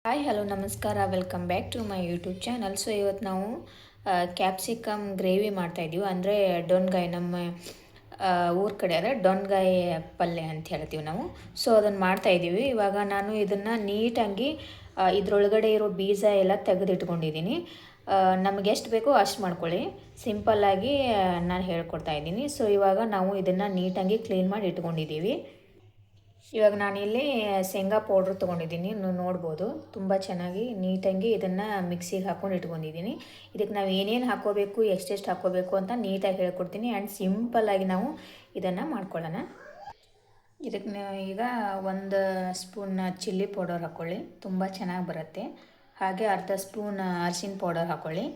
Hi hello ನಮಸ್ಕಾರ, welcome back to my YouTube channel. So ಇವತ್ತು ನಾವು ಕ್ಯಾಪ್ಸಿಕಮ್ ಗ್ರೇವಿ ಮಾಡ್ತಾಯಿದ್ದೀವಿ. ಅಂದರೆ ಡೊಣ್ಗಾಯಿ, ನಮ್ಮ ಊರ ಕಡೆ ಆದರೆ ಡೊಣ್ಗಾಯಿ ಪಲ್ಯ ಅಂತ ಹೇಳ್ತೀವಿ ನಾವು. ಸೊ ಅದನ್ನು ಮಾಡ್ತಾಯಿದ್ದೀವಿ. ಇವಾಗ ನಾನು ಇದನ್ನು ನೀಟಾಗಿ ಇದರೊಳಗಡೆ ಇರೋ ಬೀಜ ಎಲ್ಲ ತೆಗೆದಿಟ್ಕೊಂಡಿದ್ದೀನಿ. ನಮಗೆ ಎಷ್ಟು ಬೇಕೋ ಅಷ್ಟು ಮಾಡ್ಕೊಳ್ಳಿ. ಸಿಂಪಲ್ಲಾಗಿ ನಾನು ಹೇಳ್ಕೊಡ್ತಾ ಇದ್ದೀನಿ. ಸೊ ಇವಾಗ ನಾವು ಇದನ್ನು ನೀಟಾಗಿ ಕ್ಲೀನ್ ಮಾಡಿ ಇಟ್ಕೊಂಡಿದ್ದೀವಿ. ಇವಾಗ ನಾನಿಲ್ಲಿ ಶೇಂಗಾ ಪೌಡ್ರ್ ತೊಗೊಂಡಿದ್ದೀನಿ, ನೀವು ನೋಡ್ಬೋದು. ತುಂಬ ಚೆನ್ನಾಗಿ ನೀಟಾಗಿ ಇದನ್ನು ಮಿಕ್ಸಿಗೆ ಹಾಕ್ಕೊಂಡು ಇಟ್ಕೊಂಡಿದ್ದೀನಿ. ಇದಕ್ಕೆ ನಾವು ಏನೇನು ಹಾಕ್ಕೋಬೇಕು, ಎಷ್ಟೆಷ್ಟು ಹಾಕ್ಕೋಬೇಕು ಅಂತ ನೀಟಾಗಿ ಹೇಳ್ಕೊಡ್ತೀನಿ. ಆ್ಯಂಡ್ ಸಿಂಪಲ್ಲಾಗಿ ನಾವು ಇದನ್ನು ಮಾಡ್ಕೊಳ್ಳೋಣ. ಇದಕ್ಕೆ ಈಗ 1 ಸ್ಪೂನ್ ಚಿಲ್ಲಿ ಪೌಡರ್ ಹಾಕ್ಕೊಳ್ಳಿ, ತುಂಬ ಚೆನ್ನಾಗಿ ಬರುತ್ತೆ. ಹಾಗೆ ಅರ್ಧ ಸ್ಪೂನ್ ಅರಿಶಿನ ಪೌಡರ್ ಹಾಕ್ಕೊಳ್ಳಿ.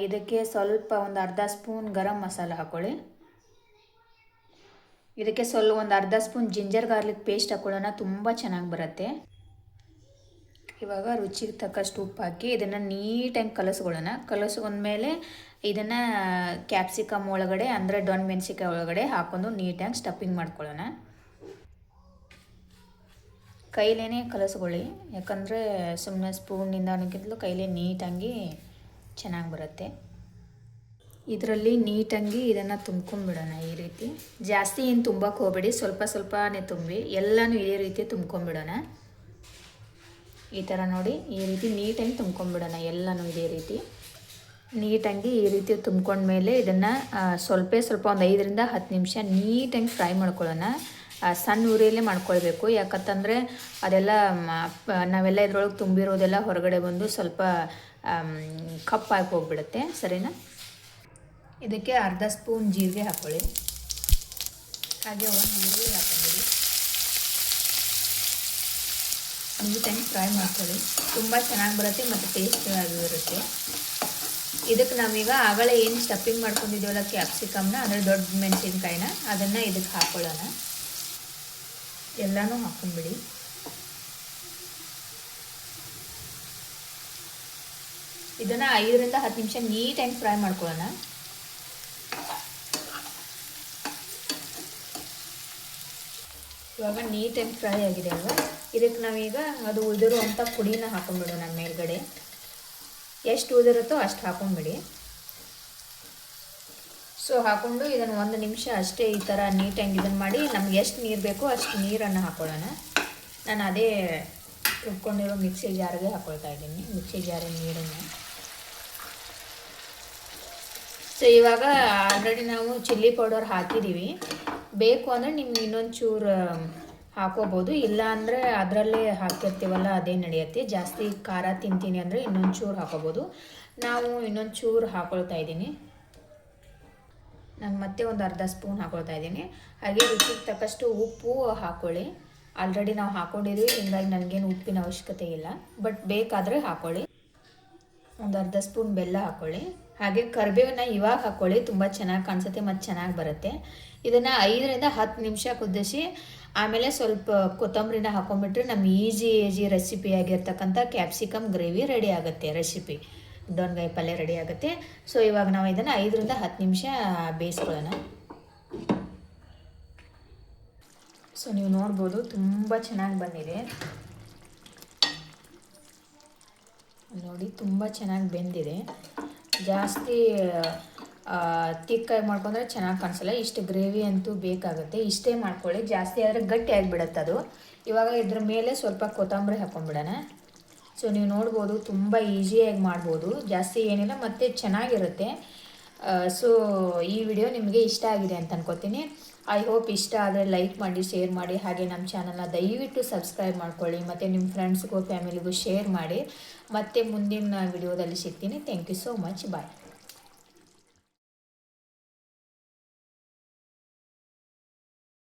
ಇದಕ್ಕೆ ಸ್ವಲ್ಪ ಒಂದು ಅರ್ಧ ಸ್ಪೂನ್ ಗರಂ ಮಸಾಲ ಹಾಕ್ಕೊಳ್ಳಿ. ಇದಕ್ಕೆ ಒಂದು ಅರ್ಧ ಸ್ಪೂನ್ ಜಿಂಜರ್ ಗಾರ್ಲಿಕ್ ಪೇಸ್ಟ್ ಹಾಕೊಳ್ಳೋಣ, ತುಂಬ ಚೆನ್ನಾಗಿ ಬರುತ್ತೆ. ಇವಾಗ ರುಚಿಗೆ ತಕ್ಕಷ್ಟು ಉಪ್ಪು ಹಾಕಿ ಇದನ್ನು ನೀಟಾಗಿ ಕಲಸ್ಕೊಂಡ್ಮೇಲೆ ಇದನ್ನು ಕ್ಯಾಪ್ಸಿಕಮ್ ಒಳಗಡೆ, ಅಂದರೆ ಡೊಣ್ ಮೆಣಸಿಕಾಯಿ ಒಳಗಡೆ ಹಾಕೊಂಡು ನೀಟಾಗಿ ಸ್ಟಫಿಂಗ್ ಮಾಡ್ಕೊಳ್ಳೋಣ. ಕೈಲೇ ಕಲಸ್ಕೊಳ್ಳಿ, ಯಾಕಂದರೆ ಸುಮ್ಮನೆ ಸ್ಪೂನಿಂದ ಅನ್ನೋಕ್ಕಿಂತಲೂ ಕೈಲೇ ನೀಟಾಗಿ ಚೆನ್ನಾಗಿ ಬರುತ್ತೆ. ಇದರಲ್ಲಿ ನೀಟಾಗಿ ಇದನ್ನು ತುಂಬ್ಕೊಂಡ್ಬಿಡೋಣ. ಈ ರೀತಿ ಜಾಸ್ತಿ ಏನು ತುಂಬಕ್ಕೆ ಹೋಗಬೇಡಿ, ಸ್ವಲ್ಪನೇ ತುಂಬಿ ಎಲ್ಲನೂ ಇದೇ ರೀತಿ ತುಂಬ್ಕೊಂಡ್ಬಿಡೋಣ. ಈ ಥರ ನೋಡಿ, ಈ ರೀತಿ ನೀಟಾಗಿ ತುಂಬ್ಕೊಂಡ್ಬಿಡೋಣ. ಎಲ್ಲನೂ ಇದೇ ರೀತಿ ನೀಟಾಗಿ ಈ ರೀತಿ ತುಂಬ್ಕೊಂಡ್ಮೇಲೆ ಇದನ್ನು ಸ್ವಲ್ಪ ಒಂದು 5ರಿಂದ 10 ನಿಮಿಷ ನೀಟಾಗಿ ಫ್ರೈ ಮಾಡ್ಕೊಳ್ಳೋಣ. ಸಣ್ಣ ಉರಿಯಲ್ಲೇ ಮಾಡ್ಕೊಳ್ಬೇಕು, ಯಾಕಂತಂದರೆ ಅದೆಲ್ಲ ನಾವೆಲ್ಲ ಇದ್ರೊಳಗೆ ತುಂಬಿರೋದೆಲ್ಲ ಹೊರಗಡೆ ಬಂದು ಸ್ವಲ್ಪ ಕಪ್ಪಾಗಿ ಹೋಗ್ಬಿಡುತ್ತೆ. ಸರಿನಾ? ಇದಕ್ಕೆ ಅರ್ಧ ಸ್ಪೂನ್ ಜೀರಿಗೆ ಹಾಕ್ಕೊಳ್ಳಿ. ಹಾಗೆ 1 ಈರುಳ್ಳಿ ಹಾಕ್ಕೊಳ್ಳಿ. ನೀಟಾಗಿ ಫ್ರೈ ಮಾಡ್ಕೊಳ್ಳಿ, ತುಂಬ ಚೆನ್ನಾಗಿ ಬರುತ್ತೆ ಮತ್ತು ಟೇಸ್ಟಿ ಆಗಿರುತ್ತೆ. ಇದಕ್ಕೆ ನಾವೀಗ ಆಗಲೇ ಏನು ಸ್ಟಫಿಂಗ್ ಮಾಡ್ಕೊಂಡಿದ್ದೀವಲ್ಲ ಕ್ಯಾಪ್ಸಿಕಮ್ನ, ಅಂದರೆ ದೊಡ್ಡ ಮೆಣಸಿನ್ಕಾಯಿನ, ಅದನ್ನು ಇದಕ್ಕೆ ಹಾಕ್ಕೊಳ್ಳೋಣ. ಎಲ್ಲನೂ ಹಾಕ್ಕೊಂಬಿಡಿ. ಇದನ್ನು 5ರಿಂದ 10 ನಿಮಿಷ ನೀಟಾಗಿ ಫ್ರೈ ಮಾಡ್ಕೊಳ್ಳೋಣ. ಇವಾಗ ನೀಟಾಗಿ ಫ್ರೈ ಆಗಿದೆ ಅಲ್ವಾ, ಇದಕ್ಕೆ ನಾವೀಗ ಅದು ಉಳಿದಿರುವಂಥ ಪುಡಿನ ಹಾಕೊಂಡ್ಬಿಡೋಣ ಮೇಲ್ಗಡೆ. ಎಷ್ಟು ಉಳಿದಿರುತ್ತೋ ಅಷ್ಟು ಹಾಕೊಂಡ್ಬಿಡಿ. ಸೊ ಹಾಕ್ಕೊಂಡು ಇದನ್ನು 1 ನಿಮಿಷ ಅಷ್ಟೇ ಈ ಥರ ನೀಟಾಗಿ ಇದನ್ನು ಮಾಡಿ, ನಮ್ಗೆ ಎಷ್ಟು ನೀರು ಬೇಕೋ ಅಷ್ಟು ನೀರನ್ನು ಹಾಕ್ಕೊಳ್ಳೋಣ. ನಾನು ಅದೇ ರುಬ್ಕೊಂಡಿರೋ ಮಿಕ್ಸಿ ಜಾರಿಗೆ ಹಾಕ್ಕೊಳ್ತಾ ಇದ್ದೀನಿ, ಮಿಕ್ಸಿ ಜಾರಿನ ನೀರನ್ನು. ಸೊ ಇವಾಗ ಆಲ್ರೆಡಿ ನಾವು ಚಿಲ್ಲಿ ಪೌಡರ್ ಹಾಕಿದ್ದೀವಿ. ಬೇಕು ಅಂದರೆ ನಿಮ್ಗೆ ಇನ್ನೊಂದು ಚೂರು ಹಾಕೋಬೋದು, ಇಲ್ಲ ಅಂದರೆ ಅದರಲ್ಲೇ ಹಾಕಿರ್ತೀವಲ್ಲ ಅದೇ ನಡೆಯುತ್ತೆ. ಜಾಸ್ತಿ ಖಾರ ತಿಂತೀನಿ ಅಂದರೆ ಇನ್ನೊಂದು ಚೂರು ಹಾಕೋಬೋದು. ನಾವು ಇನ್ನೊಂದು ಚೂರು ಹಾಕ್ಕೊಳ್ತಾ ಇದ್ದೀನಿ. ನಾನು ಮತ್ತೆ ಒಂದು ಅರ್ಧ ಸ್ಪೂನ್ ಹಾಕ್ಕೊಳ್ತಾ ಇದ್ದೀನಿ. ಹಾಗೆ ರುಚಿಗೆ ತಕ್ಕಷ್ಟು ಉಪ್ಪು ಹಾಕ್ಕೊಳ್ಳಿ. ಆಲ್ರೆಡಿ ನಾವು ಹಾಕ್ಕೊಂಡಿದ್ವಿ, ಹೀಗಾಗಿ ನನಗೇನು ಉಪ್ಪಿನ ಅವಶ್ಯಕತೆ ಇಲ್ಲ, ಬಟ್ ಬೇಕಾದರೆ ಹಾಕ್ಕೊಳ್ಳಿ. ಒಂದು ಅರ್ಧ ಸ್ಪೂನ್ ಬೆಲ್ಲ ಹಾಕ್ಕೊಳ್ಳಿ. ಹಾಗೆ ಕರಿಬೇವನ್ನ ಇವಾಗ ಹಾಕ್ಕೊಳ್ಳಿ, ತುಂಬ ಚೆನ್ನಾಗಿ ಕಾಣಿಸುತ್ತೆ ಮತ್ತು ಚೆನ್ನಾಗಿ ಬರುತ್ತೆ. ಇದನ್ನು 5ರಿಂದ 10 ನಿಮಿಷ ಕುದಿಸಿ ಆಮೇಲೆ ಸ್ವಲ್ಪ ಕೊತ್ತಂಬರಿನ ಹಾಕೊಂಡ್ಬಿಟ್ರೆ ನಮ್ಮ ಈಜಿ ರೆಸಿಪಿಯಾಗಿರ್ತಕ್ಕಂಥ ಕ್ಯಾಪ್ಸಿಕಮ್ ಗ್ರೇವಿ ರೆಡಿ ಆಗುತ್ತೆ. ರೆಸಿಪಿ ಡೊಣ್ಗಾಯಿ ಪಲ್ಯ ರೆಡಿ ಆಗುತ್ತೆ. ಸೊ ಇವಾಗ ನಾವು ಇದನ್ನು 5ರಿಂದ 10 ನಿಮಿಷ ಬೇಯಿಸ್ಕೊಳ್ಳೋಣ. ಸೊ ನೀವು ನೋಡ್ಬೋದು, ತುಂಬ ಚೆನ್ನಾಗಿ ಬಂದಿದೆ ನೋಡಿ, ತುಂಬ ಚೆನ್ನಾಗಿ ಬೆಂದಿದೆ. ಜಾಸ್ತಿ ತಿಕ್ಕಾಗಿ ಮಾಡ್ಕೊಂಡ್ರೆ ಚೆನ್ನಾಗಿ ಕಾಣಿಸಲ್ಲ. ಇಷ್ಟು ಗ್ರೇವಿ ಅಂತೂ ಬೇಕಾಗುತ್ತೆ, ಇಷ್ಟೇ ಮಾಡ್ಕೊಳ್ಳಿ. ಜಾಸ್ತಿ ಆದರೆ ಗಟ್ಟಿ ಆಗಿಬಿಡುತ್ತೆ ಅದು. ಇವಾಗ ಇದ್ರ ಮೇಲೆ ಸ್ವಲ್ಪ ಕೊತ್ತಂಬರಿ ಹಾಕ್ಕೊಂಡ್ಬಿಡೋಣ. ಸೊ ನೀವು ನೋಡ್ಬೋದು, ತುಂಬ ಈಸಿಯಾಗಿ ಮಾಡ್ಬೋದು, ಜಾಸ್ತಿ ಏನಿಲ್ಲ ಮತ್ತು ಚೆನ್ನಾಗಿರುತ್ತೆ. ಸೊ ಈ ವಿಡಿಯೋ ನಿಮಗೆ ಇಷ್ಟ ಆಗಿದೆ ಅಂತ ಅನ್ಕೋತೀನಿ. ಐ ಹೋಪ್ ಇಷ್ಟ ಆದರೆ ಲೈಕ್ ಮಾಡಿ, ಶೇರ್ ಮಾಡಿ. ಹಾಗೆ ನಮ್ಮ ಚಾನಲ್ನ ದಯವಿಟ್ಟು ಸಬ್ಸ್ಕ್ರೈಬ್ ಮಾಡ್ಕೊಳ್ಳಿ ಮತ್ತು ನಿಮ್ಮ ಫ್ರೆಂಡ್ಸ್ಗೂ ಫ್ಯಾಮಿಲಿಗೂ ಶೇರ್ ಮಾಡಿ. ಮತ್ತೆ ಮುಂದಿನ ವಿಡಿಯೋದಲ್ಲಿ ಸಿಗ್ತೀನಿ. Thank you so much. Bye.